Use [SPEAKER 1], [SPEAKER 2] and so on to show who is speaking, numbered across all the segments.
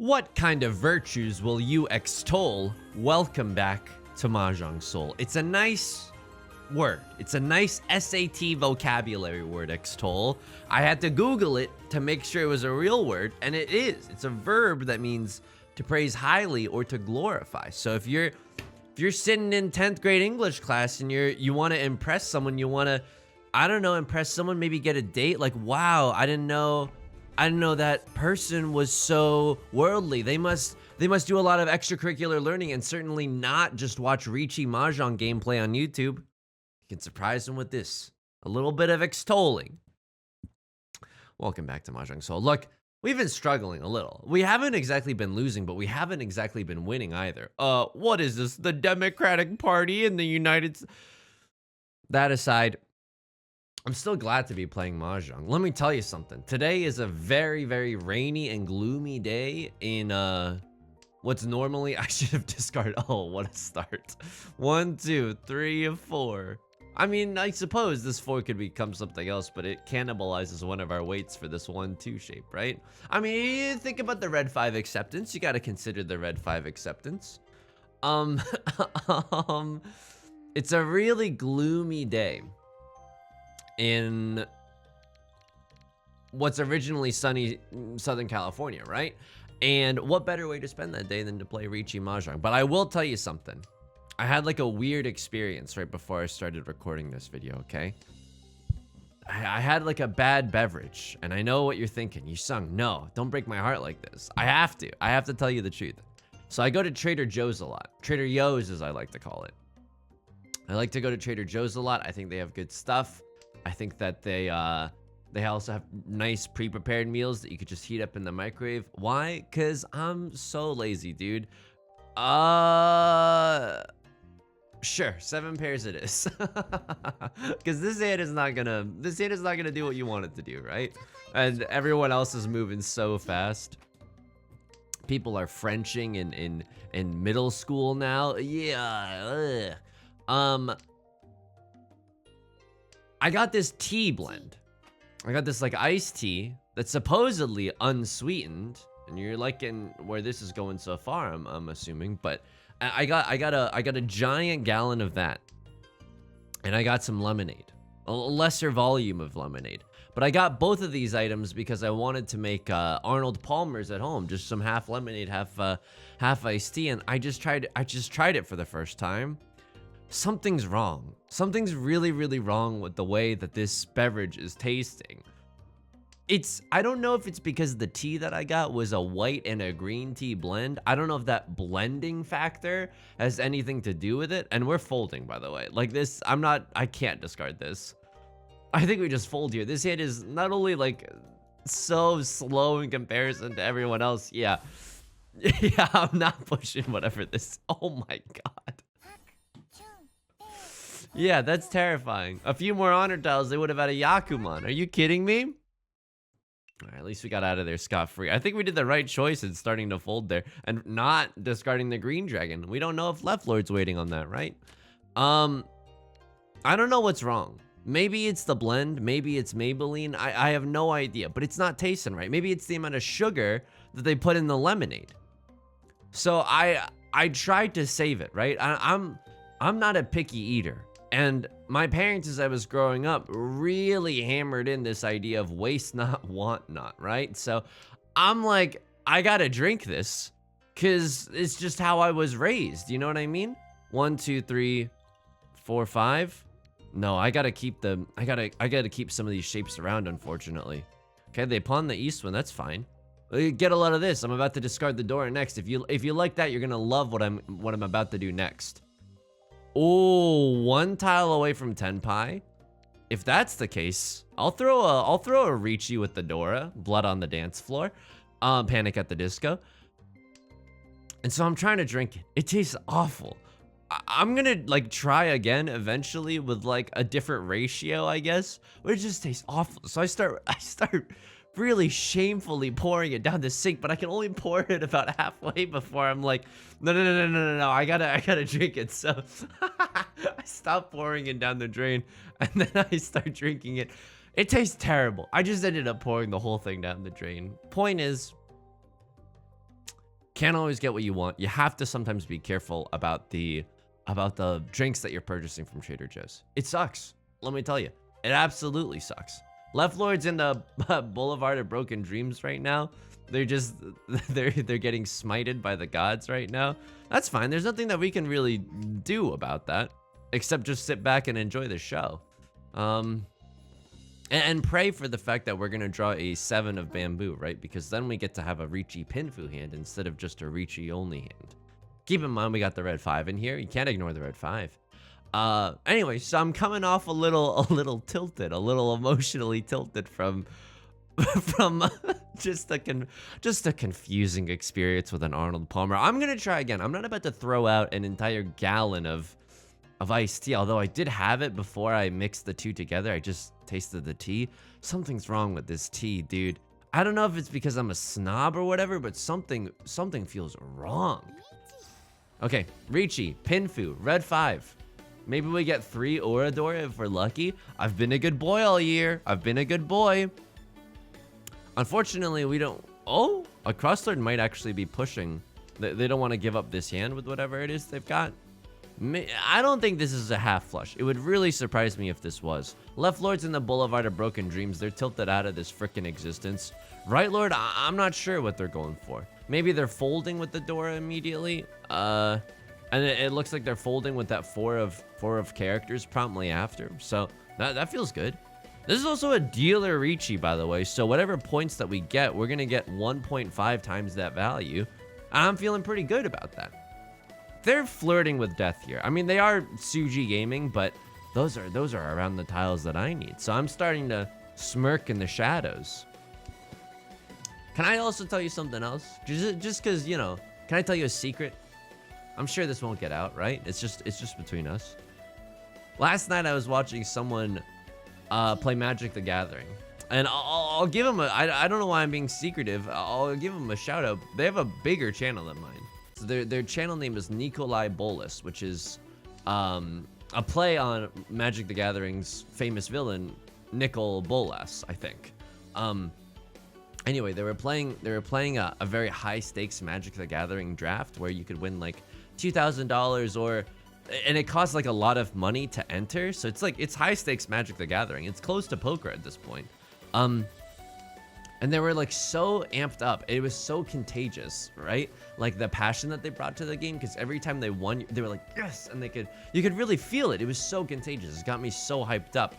[SPEAKER 1] What kind of virtues will you extol? Welcome back to Mahjong Soul. It's a nice word. It's a nice SAT vocabulary word, extol. I had to Google it to make sure it was a real word, and it is. It's a verb that means to praise highly or to glorify. So if you're sitting in 10th grade English class and you want to impress someone, you want to, I don't know, impress someone, maybe get a date, like, wow, I didn't know that person was so worldly. They must do a lot of extracurricular learning and certainly not just watch Riichi Mahjong gameplay on YouTube. You can surprise them with this. A little bit of extolling. Welcome back to Mahjong Soul. Look, we've been struggling a little. We haven't exactly been losing, but we haven't exactly been winning either. What is this? The Democratic Party in the United States? That aside, I'm still glad to be playing Mahjong. Let me tell you something. Today is a very, very rainy and gloomy day in what's normally, I should have discarded. Oh, what a start. 1, 2, 3, 4. I mean, I suppose this 4 could become something else, but it cannibalizes one of our weights for this 1-2 shape, right? I mean, think about the red 5 acceptance. You got to consider the red 5 acceptance. It's a really gloomy day in what's originally sunny Southern California, right? And what better way to spend that day than to play Riichi Mahjong? But I will tell you something. I had like a weird experience right before I started recording this video, okay? I had like a bad beverage, and I know what you're thinking. Yusong, no, don't break my heart like this. I have to tell you the truth. So I go to Trader Joe's a lot. Trader Joe's, as I like to call it. I like to go to Trader Joe's a lot. I think they have good stuff. I think that they also have nice pre-prepared meals that you could just heat up in the microwave. Why? Because I'm so lazy, dude. Sure, 7 pairs it is. Because this hand is not gonna do what you want it to do, right? And everyone else is moving so fast. People are Frenching in middle school now. Yeah. I got this tea blend. I got this like iced tea that's supposedly unsweetened, and you're liking where this is going so far, I'm assuming. But I got a giant gallon of that, and I got some lemonade, a lesser volume of lemonade. But I got both of these items because I wanted to make Arnold Palmer's at home, just some half lemonade, half iced tea, and I just tried it for the first time. Something's wrong. Something's really, really wrong with the way that this beverage is tasting. I don't know if it's because the tea that I got was a white and a green tea blend. I don't know if that blending factor has anything to do with it. And we're folding, by the way. Like this, I can't discard this. I think we just fold here. This hand is not only like so slow in comparison to everyone else. Yeah. Yeah, I'm not pushing whatever this. Oh my God. Yeah, that's terrifying. A few more honor tiles, they would have had a Yakuman. Are you kidding me? All right, at least we got out of there scot-free. I think we did the right choice in starting to fold there and not discarding the green dragon. We don't know if Left Lord's waiting on that, right? I don't know what's wrong. Maybe it's the blend. Maybe it's Maybelline. I have no idea, but it's not tasting right. Maybe it's the amount of sugar that they put in the lemonade. So I tried to save it, right? I'm not a picky eater. And my parents, as I was growing up, really hammered in this idea of waste not, want not, right? So I'm like, I gotta drink this because it's just how I was raised. You know what I mean? 1, 2, 3, 4, 5. No, I gotta keep some of these shapes around, unfortunately. Okay, they pawn the east one. That's fine. Get a lot of this. I'm about to discard the door next. If you like that, you're gonna love what I'm about to do next. Oh, 1 tile away from Tenpai. If that's the case, I'll throw a Riichi with the Dora, blood on the dance floor, Panic at the Disco. And so I'm trying to drink it. It tastes awful. I'm gonna like try again eventually with like a different ratio, I guess. But it just tastes awful. So I start really shamefully pouring it down the sink, but I can only pour it about halfway before I'm like, no, I gotta drink it. So I stop pouring it down the drain, and then I start drinking it. It tastes terrible. I just ended up pouring the whole thing down the drain. Point is, can't always get what you want. You have to sometimes be careful about the drinks that you're purchasing from Trader Joe's. It sucks. Let me tell you, it absolutely sucks. Left Lord's in the Boulevard of Broken Dreams right now. They're just they're getting smited by the gods right now. That's fine. There's nothing that we can really do about that except just sit back and enjoy the show. And pray for the fact that we're gonna draw a 7 of bamboo, right? Because then we get to have a Riichi Pinfu hand instead of just a Riichi only hand. Keep in mind we got the red 5 in here. You can't ignore the red 5. Anyway, so I'm coming off a little tilted, a little emotionally tilted from just a confusing experience with an Arnold Palmer. I'm gonna try again. I'm not about to throw out an entire gallon of iced tea, although I did have it before I mixed the two together. I just tasted the tea. Something's wrong with this tea, dude. I don't know if it's because I'm a snob or whatever, but something feels wrong. Okay, Riichi, Pinfu, red 5. Maybe we get 3 Oradora if we're lucky. I've been a good boy all year. I've been a good boy. Unfortunately, we don't... Oh, a Crosslord might actually be pushing. They don't want to give up this hand with whatever it is they've got. I don't think this is a half flush. It would really surprise me if this was. Left Lord's in the Boulevard of Broken Dreams. They're tilted out of this freaking existence. Right Lord, I'm not sure what they're going for. Maybe they're folding with the Dora immediately. And it looks like they're folding with that 4 of characters promptly after. So that feels good. This is also a dealer Riichi, by the way. So whatever points that we get, we're gonna get 1.5 times that value. I'm feeling pretty good about that. They're flirting with death here. I mean, they are Suji gaming, but those are around the tiles that I need. So I'm starting to smirk in the shadows. Can I also tell you something else? Just because, you know, can I tell you a secret? I'm sure this won't get out, right? It's just between us. Last night I was watching someone play Magic the Gathering. And I'll give them I don't know why I'm being secretive. I'll give them a shout out. They have a bigger channel than mine. So their channel name is Nikolai Bolas, which is a play on Magic the Gathering's famous villain, Nicol Bolas, I think. Anyway, they were playing a very high stakes Magic the Gathering draft where you could win like $2,000 and it costs like a lot of money to enter. So it's high stakes Magic the Gathering. It's close to poker at this point. And they were like so amped up. It was so contagious, right? Like the passion that they brought to the game, because every time they won, they were like, yes, and you could really feel it. It was so contagious. It got me so hyped up.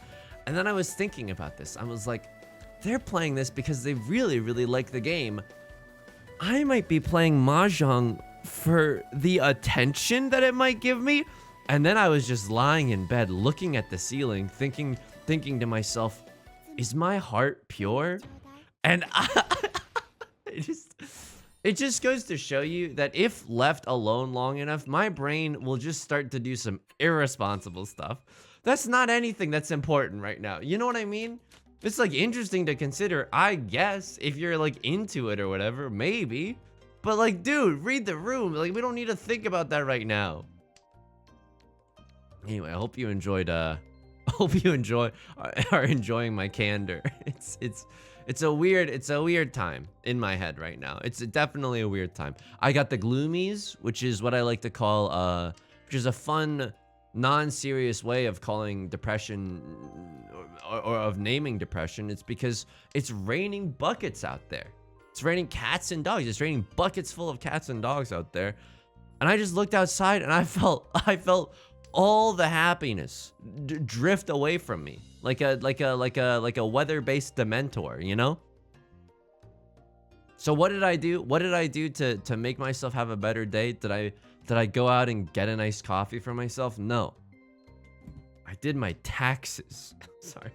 [SPEAKER 1] And then I was thinking about this. I was like, they're playing this because they really, really like the game. I might be playing Mahjong for the attention that it might give me. And then I was just lying in bed, looking at the ceiling, thinking to myself, is my heart pure? And it just goes to show you that if left alone long enough, my brain will just start to do some irresponsible stuff. That's not anything that's important right now. You know what I mean? It's like interesting to consider, I guess, if you're like into it or whatever, maybe. But like, dude, read the room. Like, we don't need to think about that right now. Anyway, I hope you enjoyed. I hope you are enjoying my candor. It's a weird time in my head right now. It's definitely a weird time. I got the gloomies, which is what I like to call, which is a fun, non-serious way of calling depression or of naming depression. It's because it's raining buckets out there. It's raining cats and dogs. It's raining buckets full of cats and dogs out there. And I just looked outside and I felt all the happiness drift away from me. Like a weather-based Dementor, you know? So what did I do? What did I do to make myself have a better day? Did I go out and get a nice coffee for myself? No. I did my taxes. Sorry.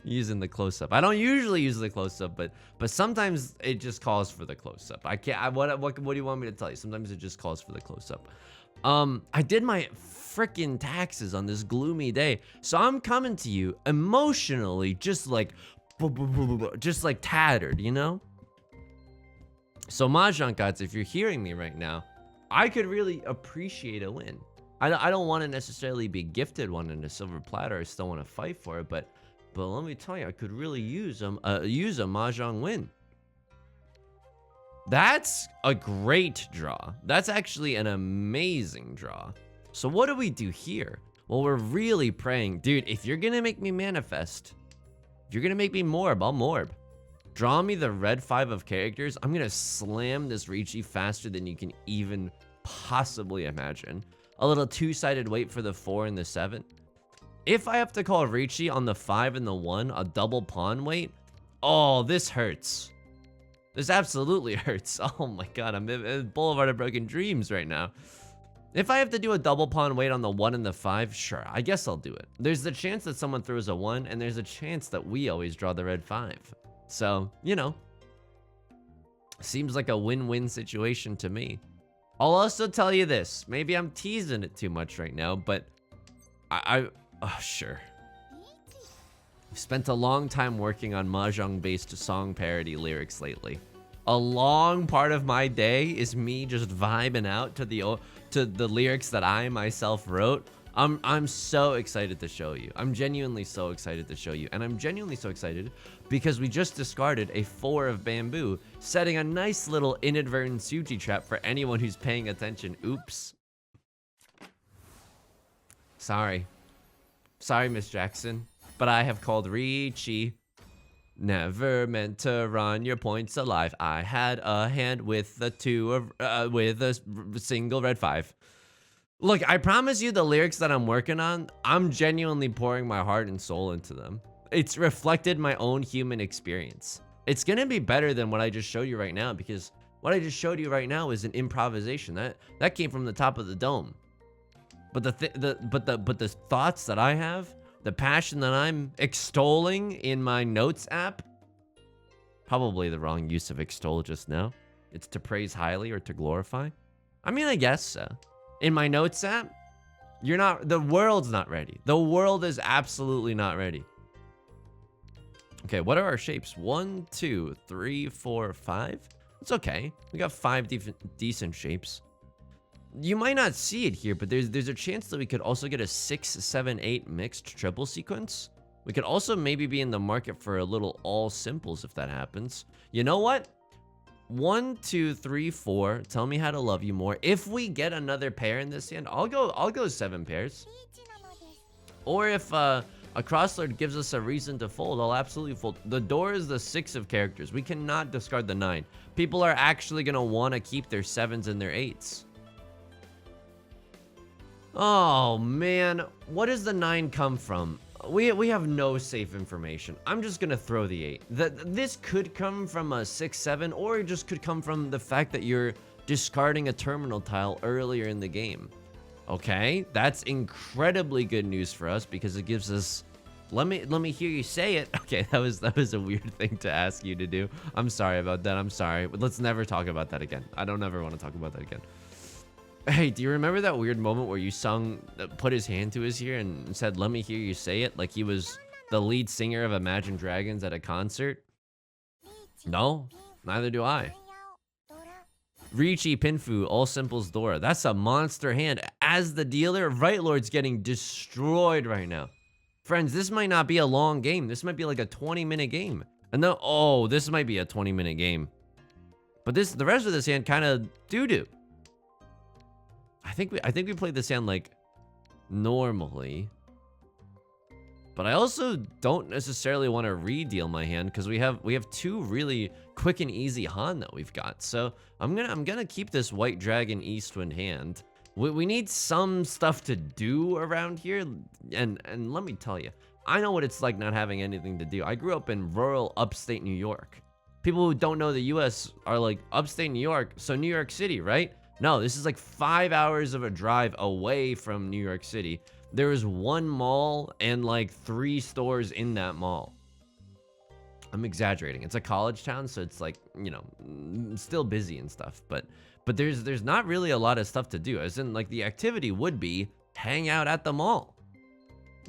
[SPEAKER 1] Using the close-up. I don't usually use the close-up, but sometimes it just calls for the close-up. I can't. What do you want me to tell you? Sometimes it just calls for the close-up. I did my freaking taxes on this gloomy day. So I'm coming to you emotionally just like tattered, you know? So Mahjong gods, if you're hearing me right now, I could really appreciate a win. I don't want to necessarily be gifted one in a silver platter. I still want to fight for it, but let me tell you, I could really use a Mahjong win. That's a great draw. That's actually an amazing draw. So what do we do here? Well, we're really praying. Dude, if you're gonna make me manifest, if you're gonna make me morb, I'll morb. Draw me the red 5 of characters. I'm gonna slam this Riichi faster than you can even possibly imagine. A little 2-sided wait for the 4 and the 7. If I have to call Riichi on the 5 and the 1, a double pawn wait, oh, this hurts. This absolutely hurts. Oh my god, I'm in Boulevard of Broken Dreams right now. If I have to do a double pawn wait on the 1 and the 5, sure, I guess I'll do it. There's the chance that someone throws a 1, and there's a chance that we always draw the red 5. So, you know, seems like a win-win situation to me. I'll also tell you this. Maybe I'm teasing it too much right now, but oh, sure. I've spent a long time working on Mahjong-based song parody lyrics lately. A long part of my day is me just vibing out to the lyrics that I myself wrote. I'm so excited to show you. I'm genuinely so excited to show you. And I'm genuinely so excited because we just discarded a 4 of bamboo, setting a nice little inadvertent Suji trap for anyone who's paying attention. Oops. Sorry, Miss Jackson. But I have called Riichi. Never meant to run your points alive. I had a hand with the 2 of with a single red 5. Look, I promise you the lyrics that I'm working on, I'm genuinely pouring my heart and soul into them. It's reflected my own human experience. It's gonna be better than what I just showed you right now, because what I just showed you right now is an improvisation. That came from the top of the dome. But the thoughts that I have, the passion that I'm extolling in my notes app, probably the wrong use of extol just now. It's to praise highly or to glorify. I mean, I guess so. In my notes app, the world's not ready. The world is absolutely not ready. Okay, what are our shapes? 1, 2, 3, 4, 5. It's okay. We got 5 decent shapes. You might not see it here, but there's a chance that we could also get a 6, 7, 8 mixed triple sequence. We could also maybe be in the market for a little all simples if that happens. You know what? 1, 2, 3, 4. Tell me how to love you more. If we get another pair in this hand, I'll go 7 pairs. Or if a crosslord gives us a reason to fold, I'll absolutely fold. The door is the 6 of characters. We cannot discard the 9. People are actually gonna want to keep their 7s and their 8s. Oh man, what does the 9 come from? We have no safe information. I'm just gonna throw the 8. This could come from a 6, 7, or it just could come from the fact that you're discarding a terminal tile earlier in the game. Okay, that's incredibly good news for us because it gives us. Let me hear you say it. Okay, that was a weird thing to ask you to do. I'm sorry about that. I'm sorry. But let's never talk about that again. I don't ever want to talk about that again. Hey, do you remember that weird moment where Yusong put his hand to his ear and said, "Let me hear you say it," like he was the lead singer of Imagine Dragons at a concert? No, neither do I. Riichi Pinfu, all simples Dora. That's a monster hand. As the dealer, Right Lord's getting destroyed right now. Friends, this might not be a long game. This might be like a 20-minute game. And then, oh, this might be a 20-minute game. But the rest of this hand kind of doo-doo. I think we played this hand like normally. But I also don't necessarily want to re-deal my hand because we have 2 really quick and easy Han that we've got. So I'm gonna keep this White Dragon Eastwind hand. We need some stuff to do around here, and let me tell you, I know what it's like not having anything to do. I grew up in rural upstate New York. People who don't know the U.S. are like upstate New York, so New York City, right? No, this is like 5 hours of a drive away from New York City. There is 1 mall and like 3 stores in that mall. I'm exaggerating. It's a college town, so it's like, you know, still busy and stuff. But there's not really a lot of stuff to do. As in, like, the activity would be hang out at the mall.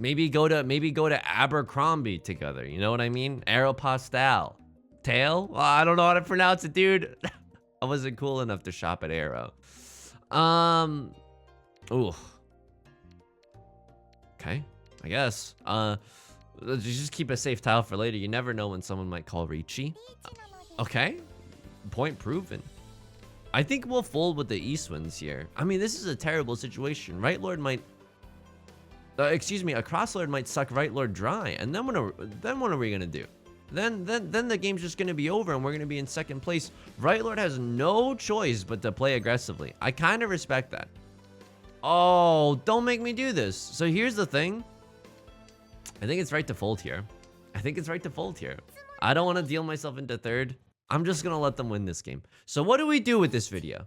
[SPEAKER 1] Maybe go to Abercrombie together. You know what I mean? Aeropostale. Tail? Well, I don't know how to pronounce it, dude. I wasn't cool enough to shop at Aero. Ooh. Okay, I guess. Just keep a safe tile for later. You never know when someone might call Riichi. Okay. point proven. I think we'll fold with the East Winds here. I mean, this is a terrible situation. Right Lord might... excuse me, a Cross Lord might suck Right Lord dry. And then what are we going to do? Then the game's just going to be over and we're going to be in second place. Right Lord has no choice but to play aggressively. I kind of respect that. Oh, don't make me do this. So here's the thing. I think it's right to fold here. I don't want to deal myself into third. I'm just going to let them win this game. So what do we do with this video?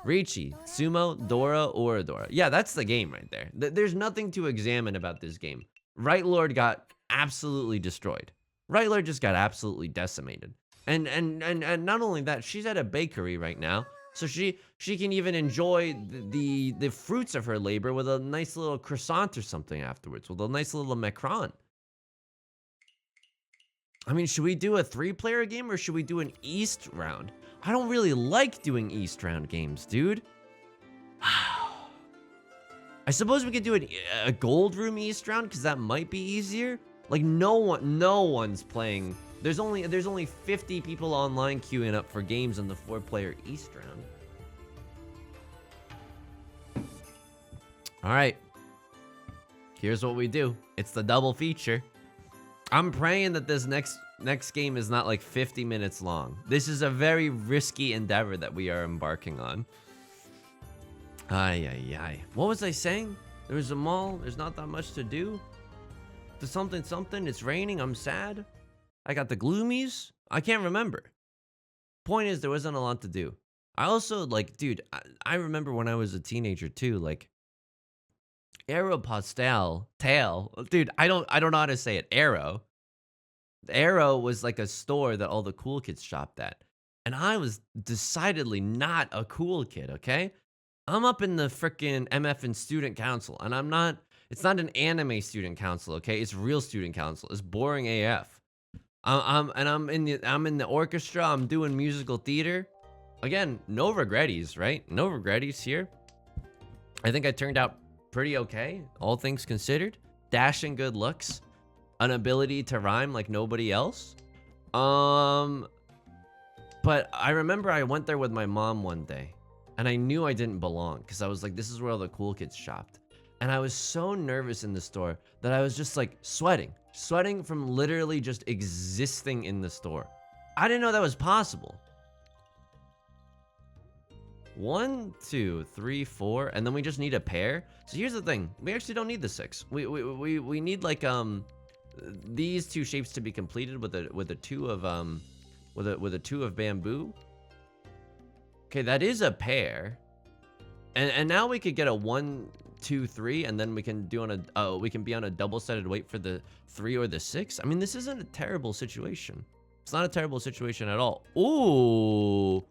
[SPEAKER 1] Riichi, Sumo, Dora, Oradora. Yeah, that's the game right there. There's nothing to examine about this game. Right Lord got absolutely destroyed. Right Lord just got absolutely decimated. And not only that, she's at a bakery right now. So she can even enjoy the fruits of her labor with a nice little croissant or something afterwards, with a nice little macaron. I mean, should we do a 3-player game or should we do an East round? I don't really like doing East round games, dude. I suppose we could do a Gold Room East round because that might be easier. Like no one's playing. There's only 50 people online queuing up for games in the 4-player East round. All right. Here's what we do. It's the double feature. I'm praying that this next game is not like 50 minutes long. This is a very risky endeavor that we are embarking on. Ay. What was I saying? There was a mall. There's not that much to do. There's something. It's raining. I'm sad. I got the gloomies. I can't remember. Point is, there wasn't a lot to do. I also, like, dude, I remember when I was a teenager too, like, Tail. Dude, I don't know how to say it. Arrow was like a store that all the cool kids shopped at. And I was decidedly not a cool kid, okay? I'm up in the frickin' MF and student council, and it's not an anime student council, okay? It's real student council. It's boring AF. I'm in the orchestra. I'm doing musical theater. Again, no regretties, right? No regretties here. I think I turned out pretty okay, all things considered. Dashing good looks, an ability to rhyme like nobody else. But I remember I went there with my mom one day, and I knew I didn't belong because I was like, this is where all the cool kids shopped. And I was so nervous in the store that I was just like sweating from literally just existing in the store. I didn't know that was possible. 1, 2, 3, 4, and then we just need a pair. So here's the thing: we actually don't need the 6. We need like these 2 shapes to be completed with a 2 of bamboo. Okay, that is a pair, and now we could get a 1, 2, 3, and then we can be on a double-sided weight for the 3 or the 6. I mean, this isn't a terrible situation. It's not a terrible situation at all. Ooh.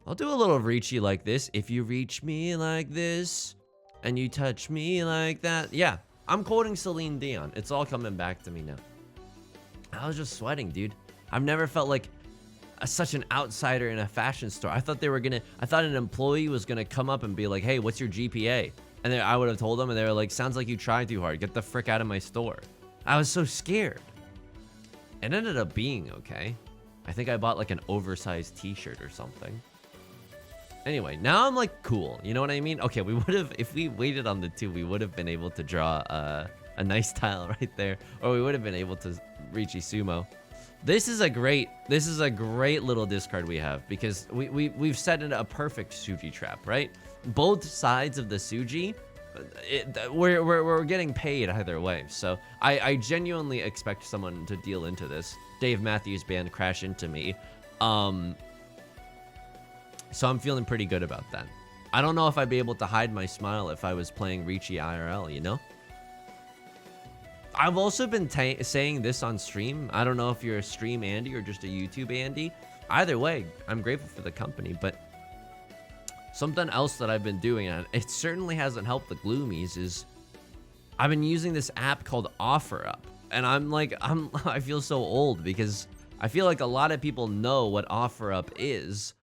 [SPEAKER 1] I'll do a little Riichi like this. If you reach me like this, and you touch me like that. Yeah, I'm quoting Celine Dion. It's all coming back to me now. I was just sweating, dude. I've never felt like such an outsider in a fashion store. I thought an employee was gonna come up and be like, hey, what's your GPA? And then I would have told them, and they were like, sounds like you tried too hard. Get the frick out of my store. I was so scared. It ended up being okay. I think I bought like an oversized t-shirt or something. Anyway, now I'm like cool. You know what I mean? Okay, we would have, if we waited on the 2, we would have been able to draw a nice tile right there, or we would have been able to Riichi Sumo. This is a great little discard we have because we've set in a perfect Suji trap, right? Both sides of the Suji, we're getting paid either way. So I genuinely expect someone to deal into this. Dave Matthews Band crash into me. So I'm feeling pretty good about that. I don't know if I'd be able to hide my smile if I was playing Riichi IRL, you know? I've also been saying this on stream. I don't know if you're a stream Andy or just a YouTube Andy. Either way, I'm grateful for the company, but something else that I've been doing, and it certainly hasn't helped the gloomies, is I've been using this app called OfferUp. And I feel so old because I feel like a lot of people know what OfferUp is.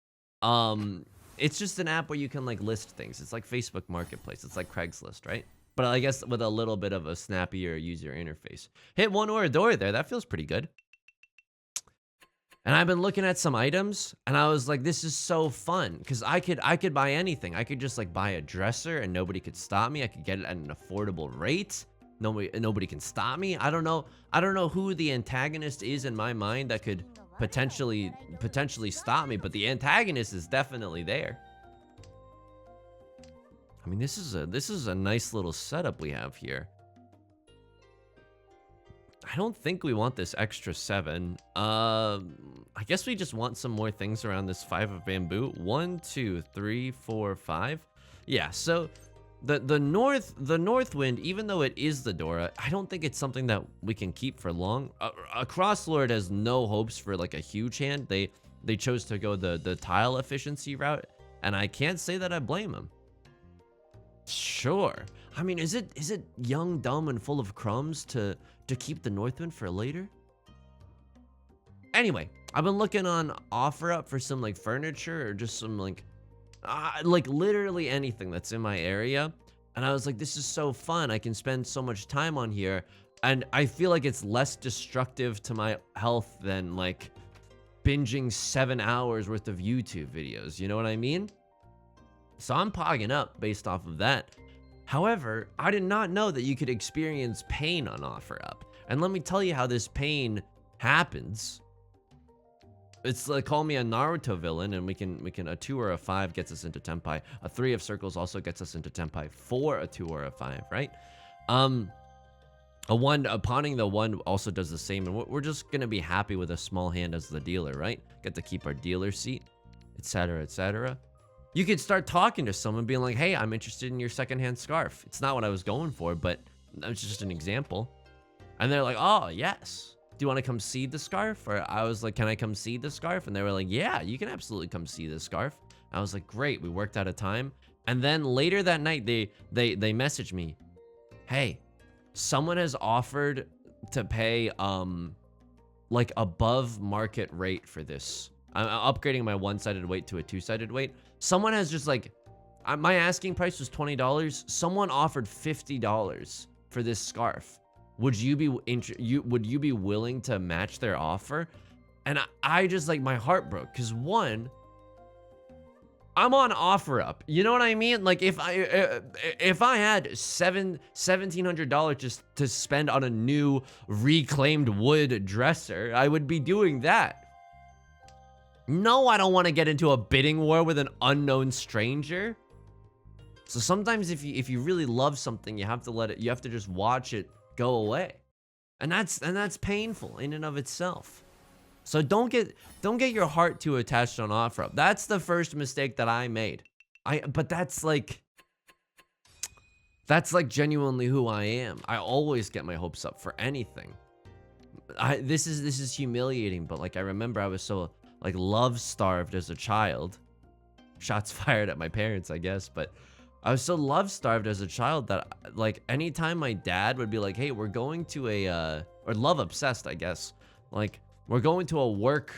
[SPEAKER 1] It's just an app where you can like list things. It's like Facebook Marketplace. It's like Craigslist, right? But I guess with a little bit of a snappier user interface. Hit 1 Oradora there. That feels pretty good. And I've been looking at some items and I was like, this is so fun because I could buy anything. I could just like buy a dresser and nobody could stop me. I could get it at an affordable rate. Nobody can stop me. I don't know who the antagonist is in my mind that could potentially stop me, but the antagonist is definitely there. I mean, this is a nice little setup we have here. I don't think we want this extra 7. I guess we just want some more things around this 5 of bamboo. 1, 2, 3, 4, 5. Yeah, so the north wind, even though it is the Dora, I don't think it's something that we can keep for long. A Crosslord has no hopes for like a huge hand. They chose to go the tile efficiency route, and I can't say that I blame them. Sure. I mean, is it young, dumb, and full of crumbs to keep the Northwind for later? Anyway, I've been looking on OfferUp for some like furniture or just some like literally anything that's in my area. And I was like, this is so fun. I can spend so much time on here. And I feel like it's less destructive to my health than like binging 7 hours worth of YouTube videos. You know what I mean? So I'm pogging up based off of that. However, I did not know that you could experience pain on OfferUp. And let me tell you how this pain happens. It's like, call me a Naruto villain, and we can a 2 or a 5 gets us into Tenpai. A 3 of circles also gets us into Tenpai. 4, a 2 or a 5, right? A 1, pawning the 1 also does the same, and we're just gonna be happy with a small hand as the dealer, right? Get to keep our dealer seat, etc., etc. You could start talking to someone, being like, hey, I'm interested in your secondhand scarf. It's not what I was going for, but that's just an example. And they're like, oh, yes. Do you want to come see the scarf? Or I was like, can I come see the scarf? And they were like, yeah, you can absolutely come see the scarf. I was like, great. We worked out a time. And then later that night, they messaged me, hey, someone has offered to pay like above market rate for this. I'm upgrading my one-sided weight to a two-sided weight. Someone has just like, my asking price was $20. Someone offered $50 for this scarf. Would you be willing to match their offer? And I just like, my heart broke because one, I'm on OfferUp. You know what I mean? Like if I had $1,700 just to spend on a new reclaimed wood dresser, I would be doing that. No, I don't want to get into a bidding war with an unknown stranger. So sometimes if you really love something, you have to just watch it go away. And that's painful in and of itself. So don't get your heart too attached on OfferUp. That's the first mistake that I made. But that's like genuinely who I am. I always get my hopes up for anything. This is humiliating, but like I remember I was so like love starved as a child. Shots fired at my parents, I guess, but I was so love starved as a child that like anytime my dad would be like, hey, we're going to or love obsessed, I guess. Like we're going to a work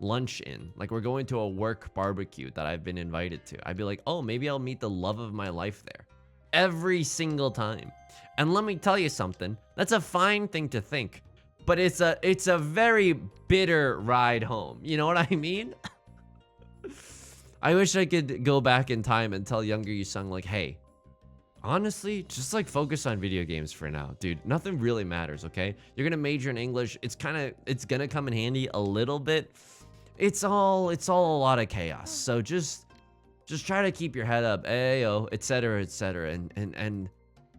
[SPEAKER 1] lunch-in. Like we're going to a work barbecue that I've been invited to. I'd be like, oh, maybe I'll meet the love of my life there. Every single time. And let me tell you something. That's a fine thing to think. But it's a very bitter ride home. You know what I mean? I wish I could go back in time and tell younger Yusong like, hey, honestly, just like focus on video games for now, dude. Nothing really matters, okay? You're gonna major in English. It's gonna come in handy a little bit. It's all a lot of chaos. So just try to keep your head up, ayo, etc., and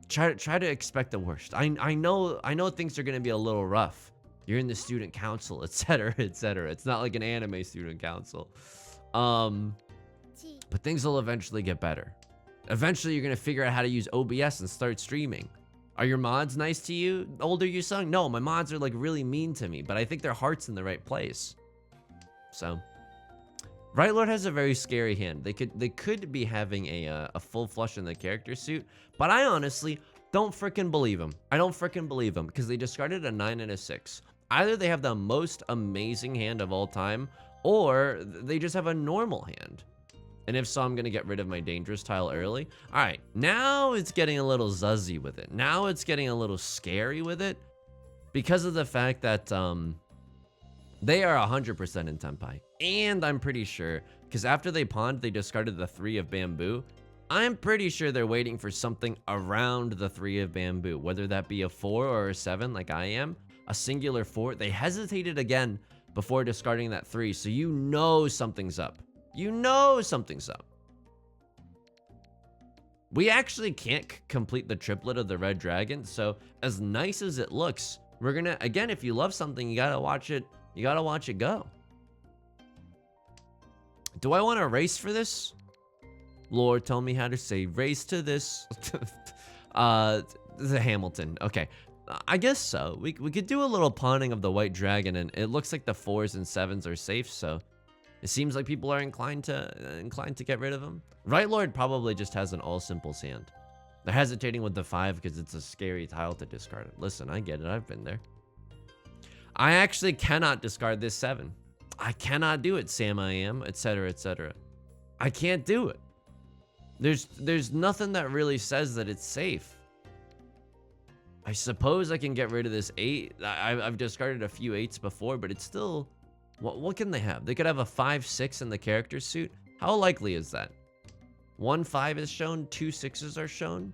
[SPEAKER 1] try to expect the worst. I know things are gonna be a little rough. You're in the student council, etc., etc. It's not like an anime student council. But things will eventually get better. Eventually, you're gonna figure out how to use OBS and start streaming. Are your mods nice to you, older Yusong? No, my mods are like really mean to me, but I think their heart's in the right place. So, Right Lord has a very scary hand. They could be having a full flush in the character suit, but I honestly don't freaking believe them. I don't freaking believe them because they discarded a 9 and a 6. Either they have the most amazing hand of all time, or they just have a normal hand. And if so, I'm going to get rid of my dangerous tile early. All right, now it's getting a little zuzzy with it. Now it's getting a little scary with it because of the fact that They are 100% in Tenpai. And I'm pretty sure, because after they pawned, they discarded the 3 of bamboo. I'm pretty sure they're waiting for something around the 3 of bamboo, whether that be a 4 or a 7 like I am. A singular 4. They hesitated again before discarding that 3, so you know something's up. You know something's up. We actually can't complete the triplet of the red dragon, so as nice as it looks, we're gonna, again, if you love something, you gotta watch it go. Do I want to race for this? Lord, tell me how to say race to this. The Hamilton. Okay. I guess so. We could do a little pawning of the white dragon, and it looks like the 4s and 7s are safe, so it seems like people are inclined to get rid of them. Right Lord probably just has an all simples hand. They're hesitating with the 5 because it's a scary tile to discard it. Listen, I get it. I've been there. I actually cannot discard this 7. I cannot do it, Sam I am, etc., etc. I can't do it. There's nothing that really says that it's safe. I suppose I can get rid of this 8. I've discarded a few 8s before, but it's still... What can they have? They could have a 5-6 in the character suit. How likely is that? 1 5 is shown, 2 6s are shown.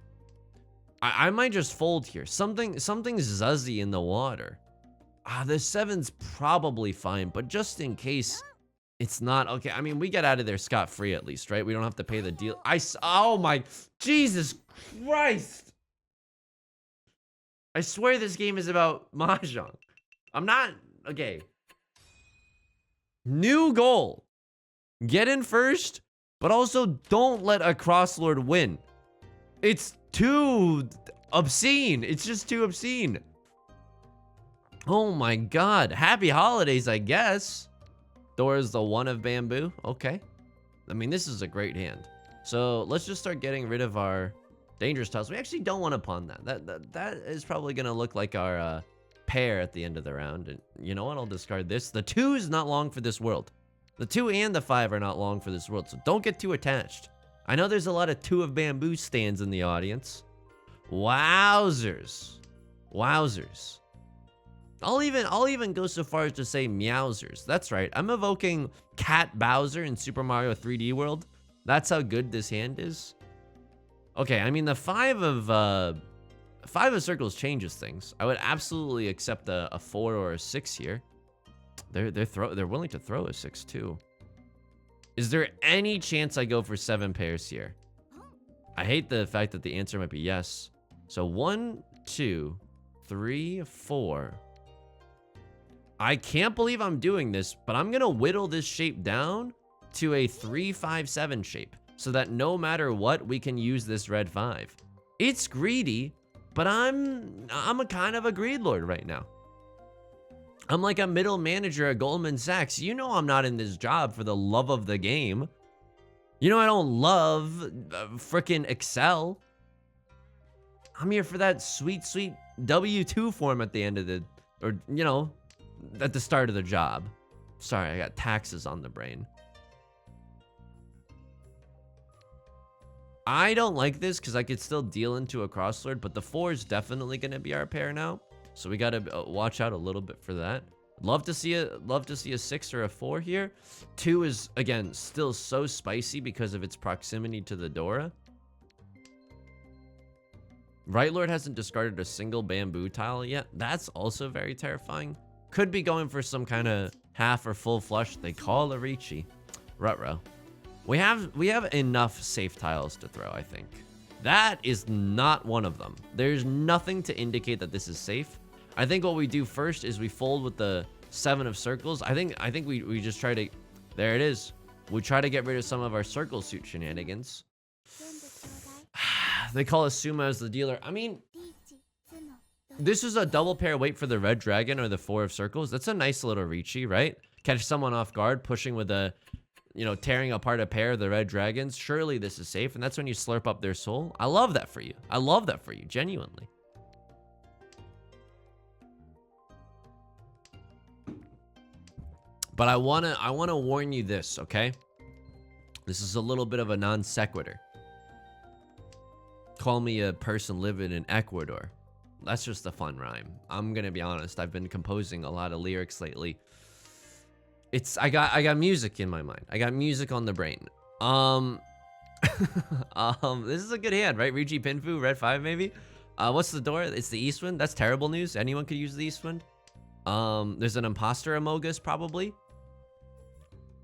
[SPEAKER 1] I might just fold here. Something's zuzzy in the water. The 7's probably fine, but just in case it's not okay. I mean, we get out of there scot-free at least, right? We don't have to pay the deal. Oh my Jesus Christ! I swear this game is about Mahjong. I'm not okay. New goal. Get in first, but also don't let a crosslord win. It's too obscene. It's just too obscene. Oh my god. Happy holidays, I guess. Door is the 1 of bamboo. Okay. I mean, this is a great hand. So let's just start getting rid of our dangerous tiles. We actually don't want to pawn that. That is probably going to look like our pair at the end of the round. And you know what? I'll discard this. The 2 is not long for this world. The 2 and the 5 are not long for this world. So don't get too attached. I know there's a lot of 2 of bamboo stands in the audience. Wowzers. Wowzers. I'll even go so far as to say meowsers. That's right. I'm evoking Cat Bowser in Super Mario 3D World. That's how good this hand is. Okay, I mean the 5 of circles changes things. I would absolutely accept a 4 or a 6 here. They're willing to throw a 6 too. Is there any chance I go for 7 pairs here? I hate the fact that the answer might be yes. So 1, 2, 3, 4. I can't believe I'm doing this, but I'm gonna whittle this shape down to a 3, 5, 7 shape so that no matter what, we can use this red 5. It's greedy, but I'm a kind of a greed lord right now. I'm like a middle manager at Goldman Sachs. You know I'm not in this job for the love of the game. You know I don't love frickin' Excel. I'm here for that sweet, sweet W-2 form at the end of the, or, you know, at the start of the job. Sorry, I got taxes on the brain. I don't like this because I could still deal into a crosslord, but the 4 is definitely going to be our pair now. So we got to watch out a little bit for that. Love to see a 6 or a 4 here. 2 is, again, still so spicy because of its proximity to the Dora. Right Lord hasn't discarded a single bamboo tile yet. That's also very terrifying. Could be going for some kind of half or full flush. They call a Riichi. Ruh-roh. We have enough safe tiles to throw, I think. That is not one of them. There's nothing to indicate that this is safe. I think what we do first is we fold with the 7 of circles. I think we just try to... There it is. We try to get rid of some of our circle suit shenanigans. They call us Suma as the dealer. I mean... This is a double pair wait for the red dragon or the 4 of circles. That's a nice little Riichi, right? Catch someone off guard, pushing with a... You know, tearing apart a pair of the red dragons. Surely this is safe, and that's when you slurp up their soul. I love that for you. I love that for you, genuinely. But I wanna warn you this, okay? This is a little bit of a non sequitur. Call me a person living in Ecuador. That's just a fun rhyme. I'm gonna be honest. I've been composing a lot of lyrics lately. I got music in my mind. I got music on the brain. This is a good hand, right? Riichi Pinfu, red 5 maybe. What's the door? It's the East Wind. That's terrible news. Anyone could use the East Wind. There's an imposter Amogus probably.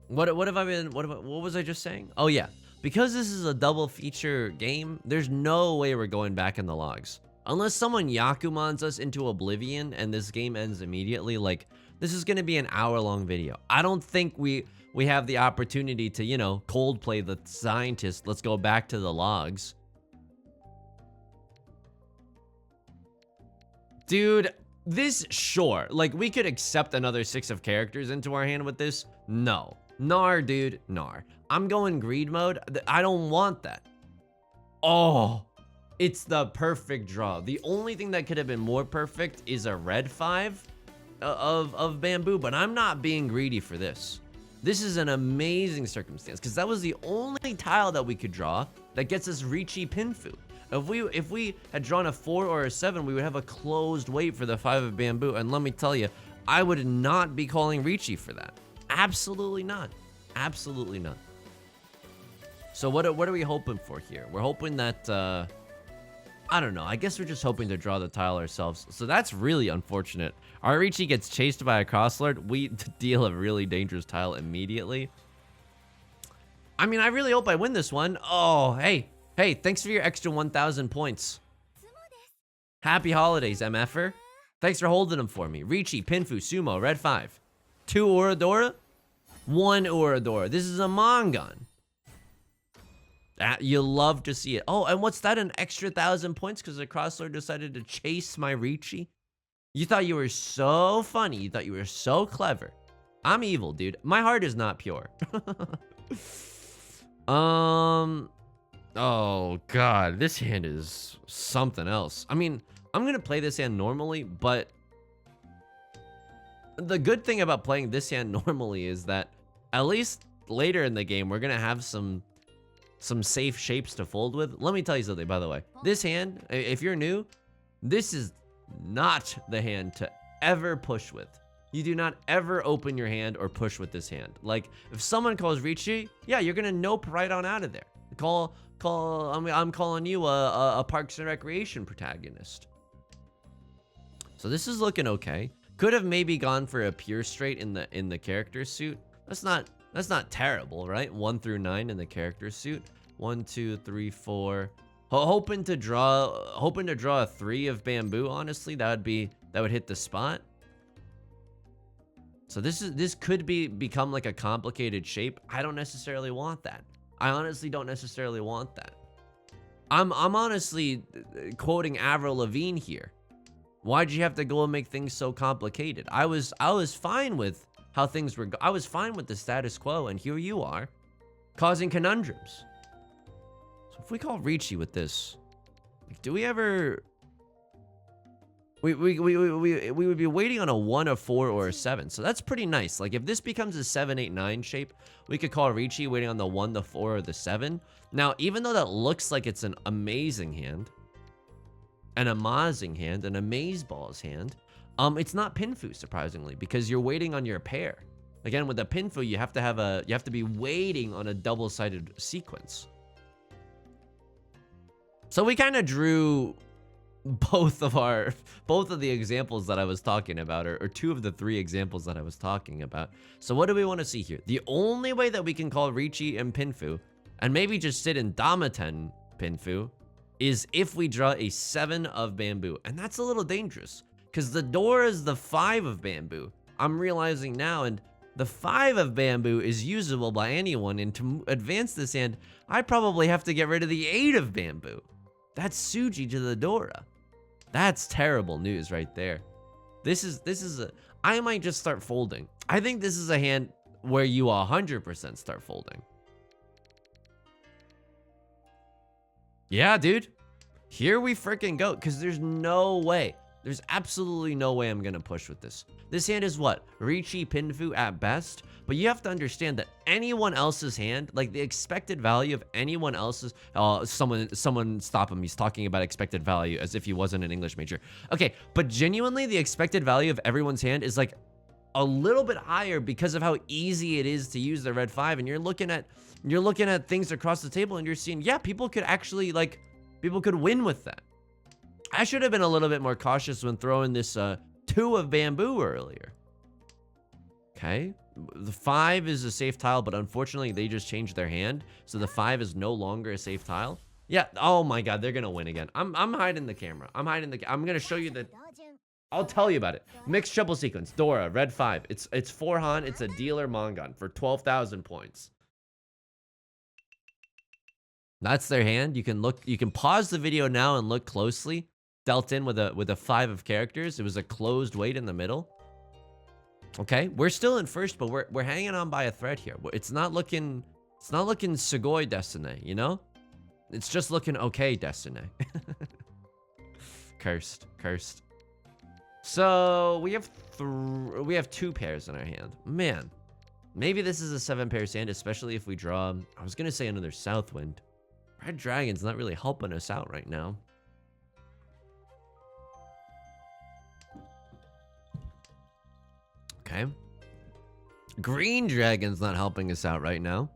[SPEAKER 1] What have I been? What was I just saying? Oh yeah, because this is a double feature game. There's no way we're going back in the logs unless someone Yakumans us into oblivion and this game ends immediately. Like this is gonna be an hour-long video. I don't think we have the opportunity to, you know, Coldplay the scientist. Let's go back to the logs. Dude, this, sure. Like, we could accept another 6 of characters into our hand with this. No. Nar, dude. Nar. I'm going greed mode. I don't want that. Oh, it's the perfect draw. The only thing that could have been more perfect is a red 5 of bamboo, but I'm not being greedy for this. This is an amazing circumstance because that was the only tile that we could draw that gets us Riichi Pinfu. If we had drawn a 4 or a 7, we would have a closed wait for the 5 of bamboo. And let me tell you, I would not be calling Riichi for that. Absolutely not. Absolutely not. So what are we hoping for here? We're hoping that, I don't know. I guess we're just hoping to draw the tile ourselves. So that's really unfortunate. Our Riichi gets chased by a crosslord. We deal a really dangerous tile immediately. I mean, I really hope I win this one. Oh, hey. Hey, thanks for your extra 1,000 points. Happy holidays, MFer. Thanks for holding them for me. Riichi, Pinfu, Sumo, red 5. 2 Oradora, 1 Oradora. This is a Mongon. You love to see it. Oh, and what's that? An extra 1,000 points because the crosslord decided to chase my Riichi? You thought you were so funny. You thought you were so clever. I'm evil, dude. My heart is not pure. Oh, God. This hand is something else. I mean, I'm going to play this hand normally, but the good thing about playing this hand normally is that at least later in the game, we're going to have some safe shapes to fold with. Let me tell you something, by the way. This hand, if you're new, this is not the hand to ever push with. You do not ever open your hand or push with this hand. Like, if someone calls Riichi, yeah, you're going to nope right on out of there. I'm calling you a Parks and Recreation protagonist. So this is looking okay. Could have maybe gone for a pure straight in the character suit. That's not terrible, right? 1 through 9 in the character suit. 1, 2, 3, 4. Hoping to draw a 3 of bamboo. Honestly, that would hit the spot. So this could become like a complicated shape. I don't necessarily want that. I honestly don't necessarily want that. I'm honestly quoting Avril Lavigne here. Why'd you have to go and make things so complicated? I was fine with how things were. I was fine with the status quo, and here you are, causing conundrums. So if we call Riichi with this, like, do we ever? We would be waiting on a 1, a 4, or a 7. So that's pretty nice. Like, if this becomes a 7, 8, 9 shape, we could call Riichi waiting on the 1, the 4, or the 7. Now, even though that looks like it's an amazing hand, an amazing hand, an amazeballs hand, it's not Pinfu, surprisingly, because you're waiting on your pair. Again, with the Pinfu, you have to be waiting on a double-sided sequence. So we kind of drew both of the examples that I was talking about, or 2 of the 3 examples that I was talking about. So what do we want to see here? The only way that we can call Riichi and Pinfu, and maybe just sit in Damaten Pinfu, is if we draw a 7 of bamboo. And that's a little dangerous, because the door is the 5 of bamboo. I'm realizing now, and the 5 of bamboo is usable by anyone, and to advance this hand, I probably have to get rid of the 8 of bamboo. That's Suji to the Dora. That's terrible news right there. I might just start folding. I think this is a hand where you 100% start folding. Yeah, dude. Here we freaking go, because there's no way. There's absolutely no way I'm going to push with this. This hand is what? Riichi Pinfu at best? But you have to understand that anyone else's hand, like the expected value of anyone else's... someone stop him. He's talking about expected value as if he wasn't an English major. Okay, but genuinely, the expected value of everyone's hand is like a little bit higher because of how easy it is to use the red 5. And you're looking at things across the table and you're seeing, yeah, people could actually people could win with that. I should have been a little bit more cautious when throwing this 2 of bamboo earlier. Okay, the 5 is a safe tile, but unfortunately they just changed their hand, so the 5 is no longer a safe tile. Yeah, oh my god, they're gonna win again. I'm hiding the camera. I'm gonna show you the, I'll tell you about it. Mixed triple sequence, Dora, red 5. It's 4 Han, it's a dealer Mongon for 12,000 points. That's their hand. You can pause the video now and look closely. Dealt in with a 5 of characters. It was a closed weight in the middle. Okay, we're still in first, but we're hanging on by a thread here. It's not looking sugoi Destiny, you know? It's just looking okay Destiny. Cursed. So we have 2 pairs in our hand. Man, maybe this is a 7 pairs hand, especially if we draw, I was gonna say another Southwind. Red Dragon's not really helping us out right now. Okay. Green Dragon's not helping us out right now.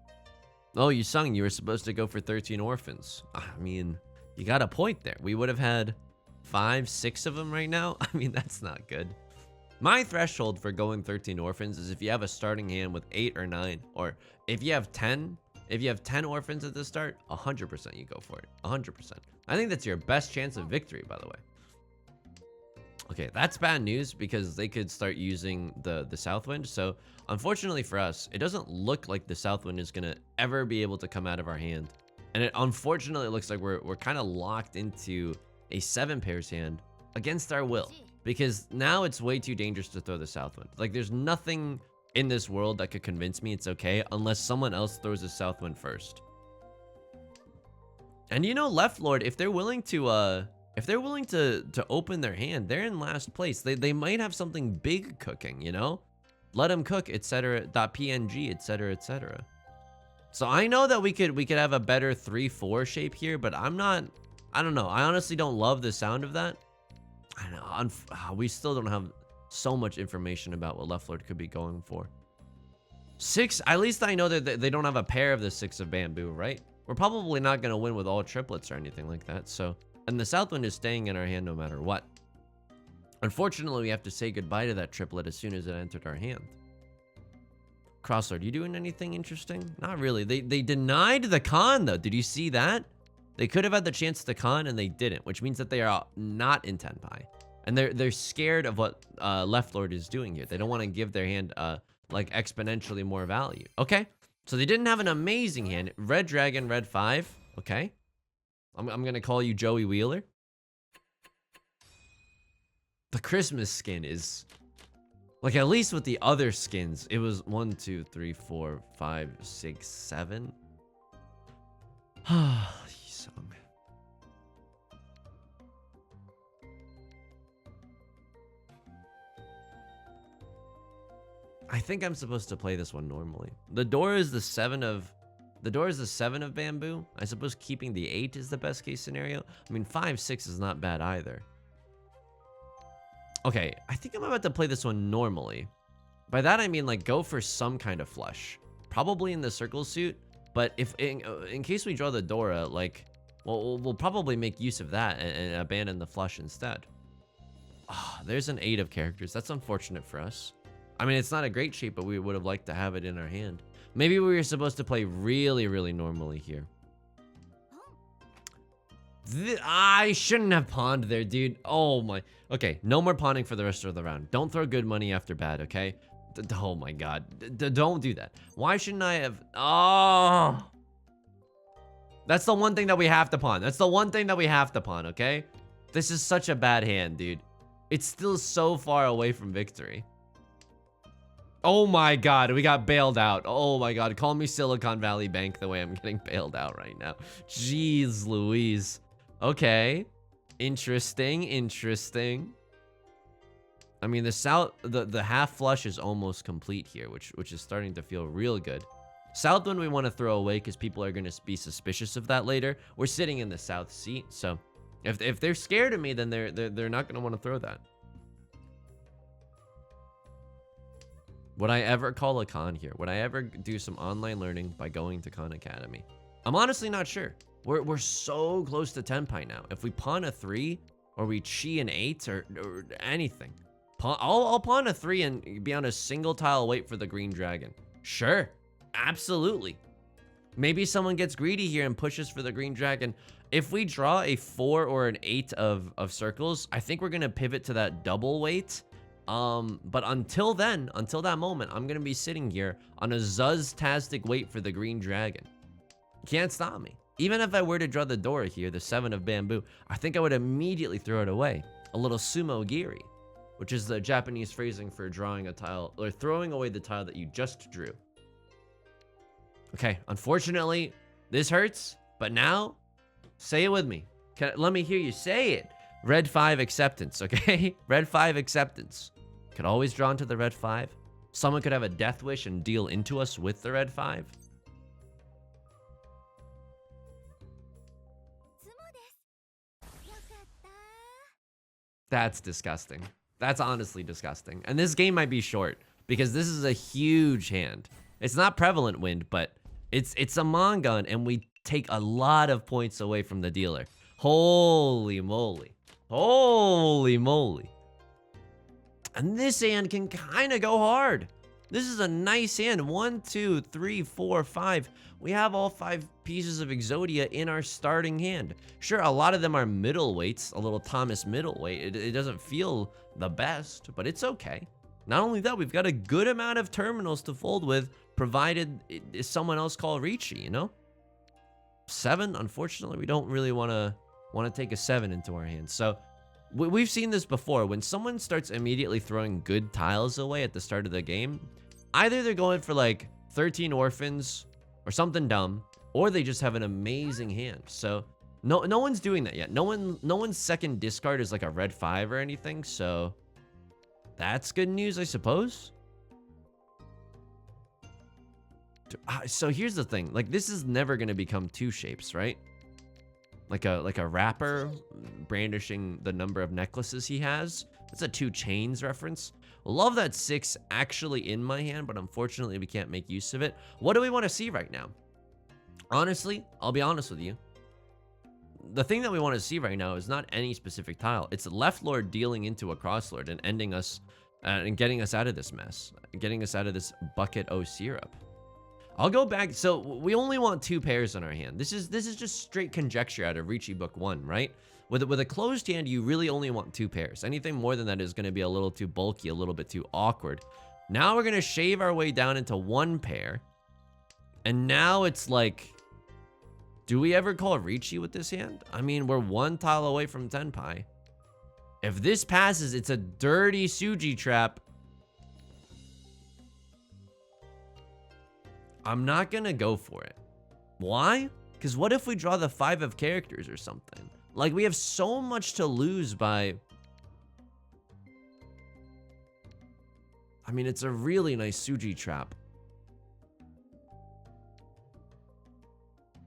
[SPEAKER 1] Oh, Yusong, you were supposed to go for 13 orphans. I mean, you got a point there. We would have had 5, 6 of them right now. I mean, that's not good. My threshold for going 13 orphans is if you have a starting hand with 8 or 9, or if you have 10. If you have 10 orphans at the start, 100% you go for it. 100%. I think that's your best chance of victory, by the way. Okay, that's bad news because they could start using the Southwind. So unfortunately for us, it doesn't look like the Southwind is gonna ever be able to come out of our hand. And it unfortunately looks like we're kind of locked into a 7 pairs hand against our will. Because now it's way too dangerous to throw the Southwind. Like there's nothing in this world that could convince me it's okay unless someone else throws a Southwind first. And you know, Left Lord, if they're willing to open their hand, they're in last place. They might have something big cooking, you know? Let them cook, etc. .png, etc., etc. So I know that we could have a better 3-4 shape here, but I don't know. I honestly don't love the sound of that. I know we still don't have so much information about what Left Lord could be going for. 6, at least I know that they don't have a pair of the 6 of bamboo, right? We're probably not going to win with all triplets or anything like that. So, and the Southwind is staying in our hand no matter what. Unfortunately, we have to say goodbye to that triplet as soon as it entered our hand. Crosslord, you doing anything interesting? Not really. They denied the con though. Did you see that? They could have had the chance to con and they didn't, which means that they are not in Tenpai. And they're scared of what Left Lord is doing here. They don't want to give their hand like exponentially more value. Okay, so they didn't have an amazing hand. Red Dragon, red 5. Okay, I'm gonna call you Joey Wheeler. The Christmas skin is like, at least with the other skins, it was 1, 2, 3, 4, 5, 6, 7. Yusong. I think I'm supposed to play this one normally. The door is the 7 of bamboo. I suppose keeping the 8 is the best case scenario. I mean, 5, 6 is not bad either. Okay, I think I'm about to play this one normally. By that I mean like go for some kind of flush, probably in the circle suit. But if in case we draw the Dora, like, well, we'll probably make use of that and abandon the flush instead. Oh, there's an 8 of characters. That's unfortunate for us. I mean, it's not a great shape, but we would have liked to have it in our hand. Maybe we were supposed to play really, really normally here. I shouldn't have pawned there, dude. Oh my. Okay, no more pawning for the rest of the round. Don't throw good money after bad, okay? Oh my god. Don't do that. Why shouldn't I have... Oh! That's the one thing that we have to pawn. That's the one thing that we have to pawn, okay? This is such a bad hand, dude. It's still so far away from victory. Oh my god, we got bailed out. Oh my god, call me Silicon Valley Bank the way I'm getting bailed out right now. Jeez Louise. Okay. Interesting, interesting. I mean, the half flush is almost complete here, which is starting to feel real good. Southwind we want to throw away because people are going to be suspicious of that later. We're sitting in the south seat, so if they're scared of me, then they're not going to want to throw that. Would I ever call a con here? Would I ever do some online learning by going to Khan Academy? I'm honestly not sure. We're so close to Tenpai now. If we pawn a 3 or we chi an 8 or anything, I'll pawn a 3 and be on a single tile wait for the green dragon. Sure, absolutely. Maybe someone gets greedy here and pushes for the green dragon. If we draw a 4 or an 8 of circles, I think we're gonna pivot to that double wait. But until then, until that moment, I'm gonna be sitting here on a Zuz-tastic wait for the green dragon. You can't stop me. Even if I were to draw the door here, the 7 of bamboo, I think I would immediately throw it away. A little sumo giri, which is the Japanese phrasing for drawing a tile, or throwing away the tile that you just drew. Okay, unfortunately, this hurts, but now, say it with me. Let me hear you say it. Red 5 acceptance, okay? Red 5 acceptance. Could always draw into the red 5. Someone could have a death wish and deal into us with the red 5. That's disgusting. That's honestly disgusting. And this game might be short because this is a huge hand. It's not prevalent wind, but it's a Mongun, and we take a lot of points away from the dealer. Holy moly. Holy moly. And this hand can kind of go hard. This is a nice hand. 1, 2, 3, 4, 5. We have all 5 pieces of Exodia in our starting hand. Sure, a lot of them are middleweights, a little Thomas middleweight. It doesn't feel the best, but it's okay. Not only that, we've got a good amount of terminals to fold with, provided someone else call Riichi, you know? 7, unfortunately, we don't really want to take a 7 into our hands. So we've seen this before. When someone starts immediately throwing good tiles away at the start of the game, either they're going for like 13 orphans or something dumb, or they just have an amazing hand. So no one's doing that yet. No one's second discard is like a red 5 or anything. So that's good news, I suppose. So here's the thing. Like, this is never going to become 2 shapes, right? Like a rapper brandishing the number of necklaces he has. That's a 2 chains reference. Love that 6 actually in my hand, but unfortunately we can't make use of it. What do we want to see right now? Honestly, I'll be honest with you. The thing that we want to see right now is not any specific tile. It's left lord dealing into a cross lord and ending us and getting us out of this mess, getting us out of this bucket o syrup. I'll go back. So we only want 2 pairs in our hand. This is just straight conjecture out of Riichi Book 1, right? With a closed hand, you really only want 2 pairs. Anything more than that is going to be a little too bulky, a little bit too awkward. Now we're going to shave our way down into 1 pair. And now it's like, do we ever call Riichi with this hand? I mean, we're 1 tile away from Tenpai. If this passes, it's a dirty Suji trap. I'm not gonna go for it. Why? Because what if we draw the 5 of characters or something? Like, we have so much to lose by... I mean, it's a really nice Suji trap.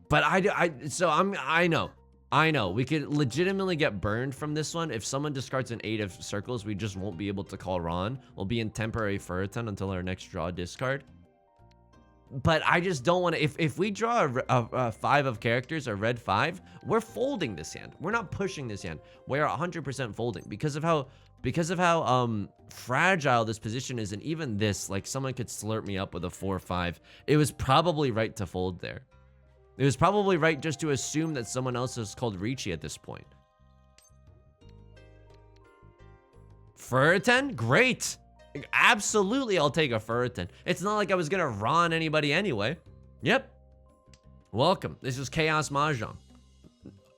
[SPEAKER 1] But I know. We could legitimately get burned from this one. If someone discards an 8 of circles, we just won't be able to call Ron. We'll be in temporary Furiton until our next draw discard. But I just don't want to. If we draw a 5 of characters, a red 5, we're folding this hand. We're not pushing this hand. We're 100% folding because of how fragile this position is, and even this, like, someone could slurp me up with a 4-5. It was probably right to fold there. It was probably right just to assume that someone else is called Riichi at this point. Furiton? Great. Absolutely, I'll take a Furiton. It's not like I was gonna Ron anybody anyway. Yep. Welcome. This is Chaos Mahjong.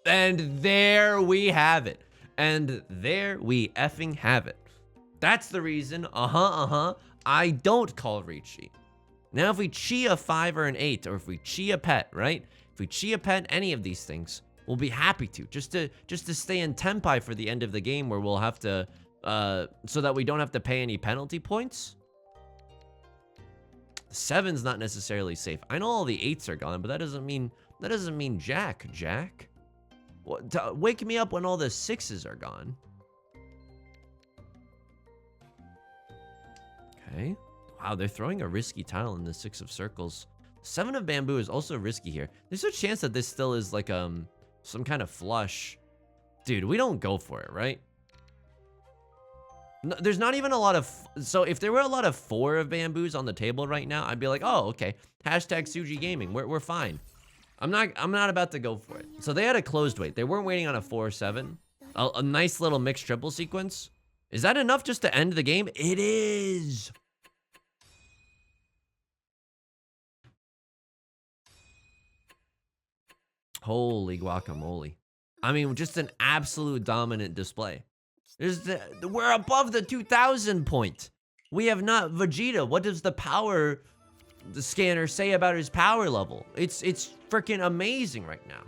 [SPEAKER 1] And there we have it. And there we effing have it. That's the reason, I don't call Riichi. Now, if we chi a 5 or an 8, or if we chi a pet, right? If we chi a pet, any of these things, we'll be happy to. Just to stay in Tenpai for the end of the game, where we'll have to... so that we don't have to pay any penalty points. 7's not necessarily safe. I know all the 8s are gone, but that doesn't mean Jack. What, wake me up when all the 6s are gone. Okay. Wow, they're throwing a risky tile in the 6 of circles. 7 of bamboo is also risky here. There's a chance that this still is like some kind of flush. Dude, we don't go for it, right? No, there's not even a lot of... So if there were a lot of 4 of bamboos on the table right now, I'd be like, oh, okay. Hashtag Suji Gaming. We're fine. I'm not about to go for it. So they had a closed wait. They weren't waiting on a 4 or 7. A nice little mixed triple sequence. Is that enough just to end the game? It is. Holy guacamole. I mean, just an absolute dominant display. We're above the 2000 point. We have not Vegeta. What does the scanner say about his power level? It's freaking amazing right now.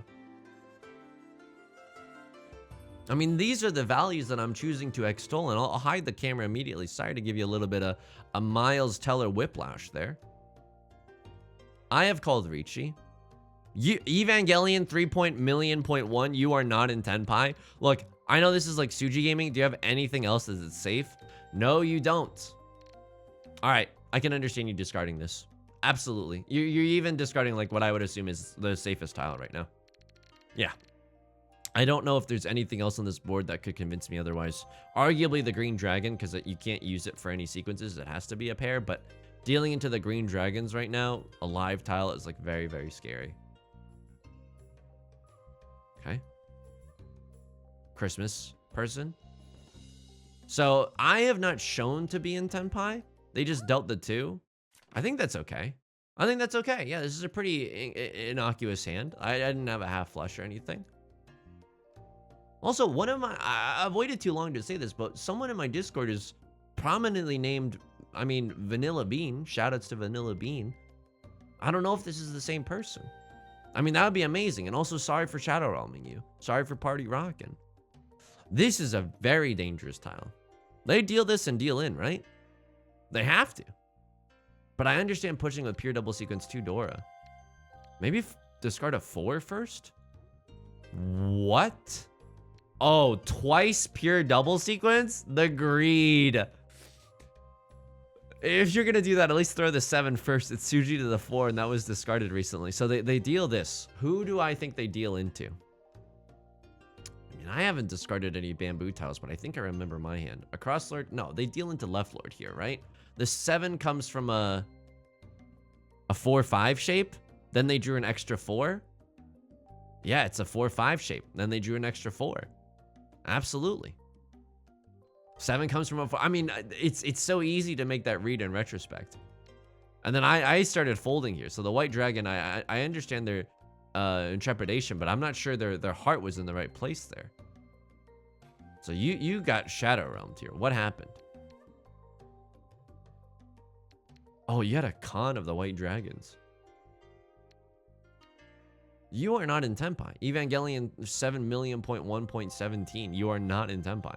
[SPEAKER 1] I mean, these are the values that I'm choosing to extol, and I'll hide the camera immediately. Sorry to give you a little bit of a Miles Teller whiplash there. I have called Riichi. Evangelion 3.million.1, you are not in Tenpai. Look, I know this is like Suji Gaming. Do you have anything else that's safe? No, you don't. All right, I can understand you discarding this. Absolutely. You're even discarding like what I would assume is the safest tile right now. Yeah. I don't know if there's anything else on this board that could convince me otherwise. Arguably the green dragon, because you can't use it for any sequences. It has to be a pair, but dealing into the green dragons right now, a live tile is like very, very scary. Okay. Christmas person. So I have not shown to be in Tenpai. They just dealt the 2. I think that's okay. I think that's okay. Yeah, this is a pretty innocuous hand. I didn't have a half flush or anything. Also, I've waited too long to say this, but someone in my Discord is prominently named, I mean, Vanilla Bean. Shoutouts to Vanilla Bean. I don't know if this is the same person. I mean, that would be amazing. And also, sorry for shadow realming you. Sorry for party rocking. This is a very dangerous tile. They deal this and deal in, right? They have to. But I understand pushing with pure double sequence 2 Dora. Maybe discard a 4 first? What? Oh, twice pure double sequence? The greed. If you're going to do that, at least throw the 7 first. It's Suji to the 4, and that was discarded recently. So they deal this. Who do I think they deal into? I mean, I haven't discarded any bamboo tiles, but I think I remember my hand. A cross lord? No, they deal into left lord here, right? The 7 comes from a 4-5 shape. Then they drew an extra 4. Yeah, it's a 4-5 shape. Then they drew an extra 4. Absolutely. 7 comes from a 4. I mean, it's so easy to make that read in retrospect. And then I started folding here. So the white dragon, I understand their intrepidation, but I'm not sure their heart was in the right place there. So you got shadow realmed here. What happened? Oh, you had a con of the white dragons. You are not in Tenpai. Evangelion 7million.1.17. You are not in Tenpai.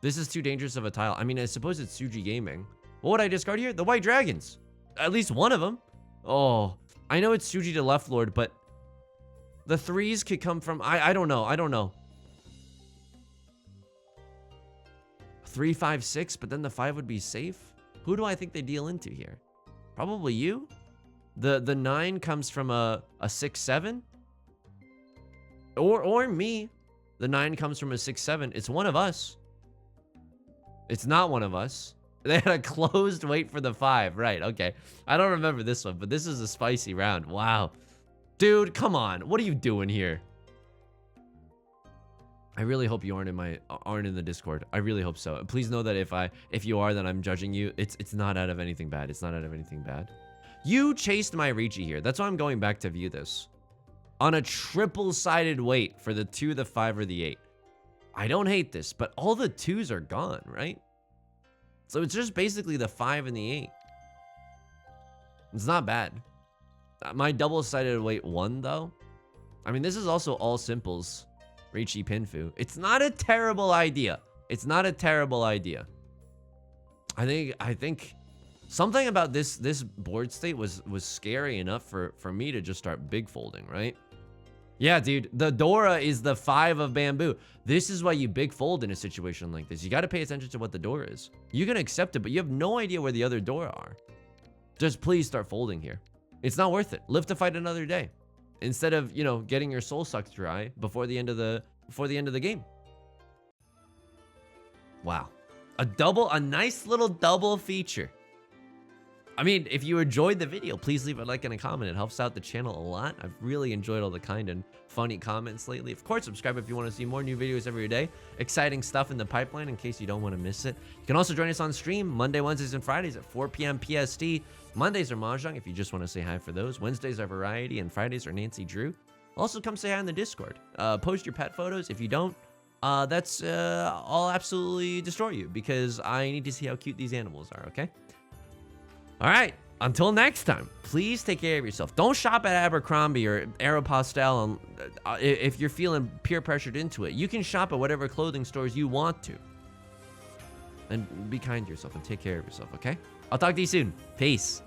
[SPEAKER 1] This is too dangerous of a tile. I mean, I suppose it's Suji Gaming. What would I discard here? The white dragons. At least one of them. Oh, I know it's Suji to left lord, but the 3s could come from... I don't know. I don't know. 3, 5, 6, but then the 5 would be safe. Who do I think they deal into here? Probably you. The 9 comes from a 6, 7. Or me. The 9 comes from a 6, 7. It's one of us. It's not one of us. They had a closed wait for the 5. Right, okay. I don't remember this one, but this is a spicy round. Wow. Dude, come on. What are you doing here? I really hope you aren't in the Discord. I really hope so. Please know that if you are, then I'm judging you. It's not out of anything bad. It's not out of anything bad. You chased my Riichi here. That's why I'm going back to view this. On a triple-sided wait for the 2, the 5, or the 8. I don't hate this, but all the 2s are gone, right? So it's just basically the 5 and the 8. It's not bad. My double-sided wait 1, though. I mean, this is also all simples. Riichi Pinfu. It's not a terrible idea. It's not a terrible idea. I think something about this board state was scary enough for me to just start big folding, right? Yeah, dude, the Dora is the 5 of bamboo. This is why you big fold in a situation like this. You got to pay attention to what the Dora is. You can accept it, but you have no idea where the other Dora are. Just please start folding here. It's not worth it. Live to fight another day. Instead of, you know, getting your soul sucked dry before the end of the game. Wow. A nice little double feature. I mean, if you enjoyed the video, please leave a like and a comment. It helps out the channel a lot. I've really enjoyed all the kind and funny comments lately. Of course, subscribe if you want to see more new videos every day. Exciting stuff in the pipeline in case you don't want to miss it. You can also join us on stream Monday, Wednesdays, and Fridays at 4 p.m. PST. Mondays are Mahjong if you just want to say hi for those. Wednesdays are Variety, and Fridays are Nancy Drew. Also, come say hi in the Discord. Post your pet photos. If you don't, I'll absolutely destroy you because I need to see how cute these animals are, okay? All right, until next time, please take care of yourself. Don't shop at Abercrombie or Aeropostale if you're feeling peer pressured into it. You can shop at whatever clothing stores you want to. And be kind to yourself and take care of yourself, okay? I'll talk to you soon. Peace.